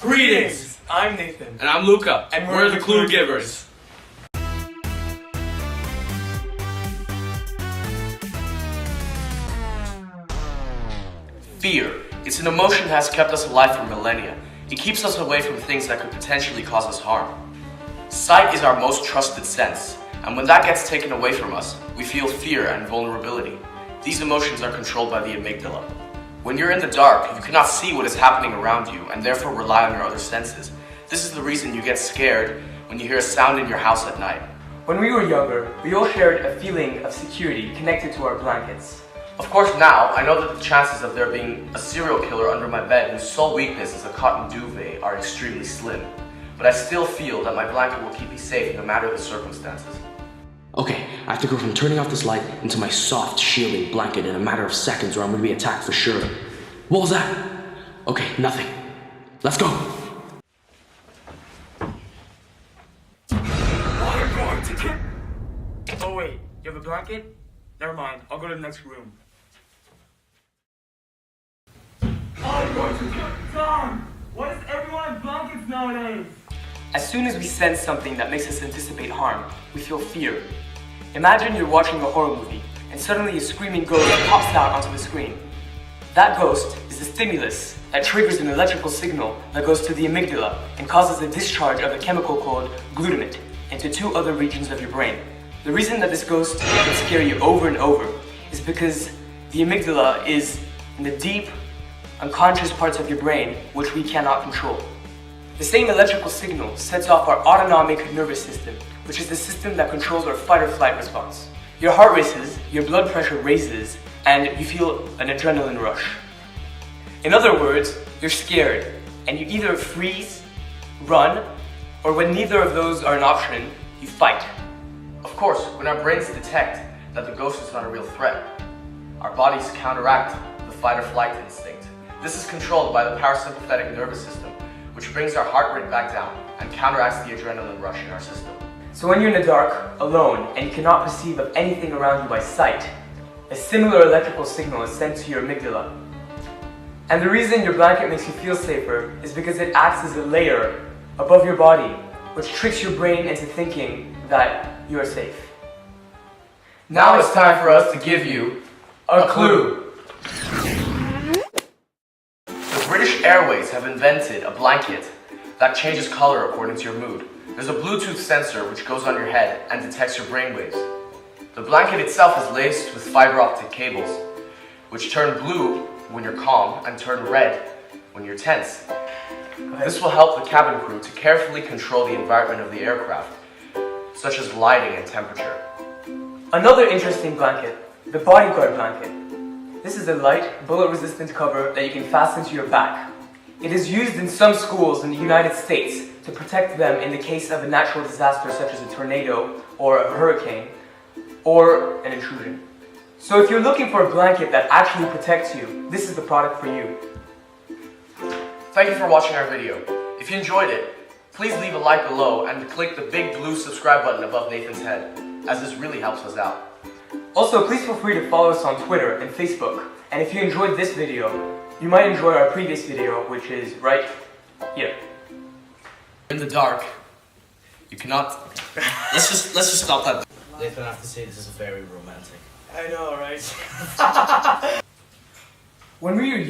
Greetings! I'm Nathan. And I'm Luca. And we're the Clue Givers. Fear. It's an emotion that has kept us alive for millennia. It keeps us away from things that could potentially cause us harm. Sight is our most trusted sense, and when that gets taken away from us, we feel fear and vulnerability. These emotions are controlled by the amygdala. When you're in the dark, you cannot see what is happening around you and therefore rely on your other senses. This is the reason you get scared when you hear a sound in your house at night. When we were younger, we all shared a feeling of security connected to our blankets. Of course, now I know that the chances of there being a serial killer under my bed whose sole weakness is a cotton duvet are extremely slim. But I still feel that my blanket will keep me safe no matter the circumstances. Okay, I have to go from turning off this light into my soft, shielding blanket in a matter of seconds or I'm gonna be attacked for sure. What was that? Okay, nothing. Let's go! Oh wait, you have a blanket? Never mind, I'll go to the next room. I'm going to get down! Why does everyone have blankets nowadays? As soon as we sense something that makes us anticipate harm, we feel fear. Imagine you're watching a horror movie, and suddenly a screaming ghost pops out onto the screen. That ghost is a stimulus that triggers an electrical signal that goes to the amygdala and causes a discharge of a chemical called glutamate into two other regions of your brain. The reason that this ghost can scare you over and over is because the amygdala is in the deep, unconscious parts of your brain which we cannot control. The same electrical signal sets off our autonomic nervous system, which is the system that controls our fight or flight response. Your heart races, your blood pressure raises, and you feel an adrenaline rush. In other words, you're scared, and you either freeze, run, or when neither of those are an option, you fight. Of course, when our brains detect that the ghost is not a real threat, our bodies counteract the fight or flight instinct. This is controlled by the parasympathetic nervous system, which brings our heart rate back down and counteracts the adrenaline rush in our system. So when you're in the dark, alone, and you cannot perceive of anything around you by sight, a similar electrical signal is sent to your amygdala. And the reason your blanket makes you feel safer is because it acts as a layer above your body, which tricks your brain into thinking that you are safe. Now it's time for us to give you a clue. The British Airways have invented a blanket that changes color according to your mood. There's a Bluetooth sensor which goes on your head and detects your brainwaves. The blanket itself is laced with fiber optic cables, which turn blue when you're calm and turn red when you're tense. This will help the cabin crew to carefully control the environment of the aircraft, such as lighting and temperature. Another interesting blanket, the Bodyguard blanket. This is a light, bullet-resistant cover that you can fasten to your back. It is used in some schools in the United States to protect them in the case of a natural disaster such as a tornado or a hurricane or an intrusion. So if you're looking for a blanket that actually protects you, this is the product for you. Thank you for watching our video. If you enjoyed it, please leave a like below and click the big blue subscribe button above Nathan's head, as this really helps us out. Also, please feel free to follow us on Twitter and Facebook. And if you enjoyed this video, you might enjoy our previous video, which is right here. In the dark, you cannot... let's just stop that. Nathan, I have to say this is very romantic. I know, right? When we were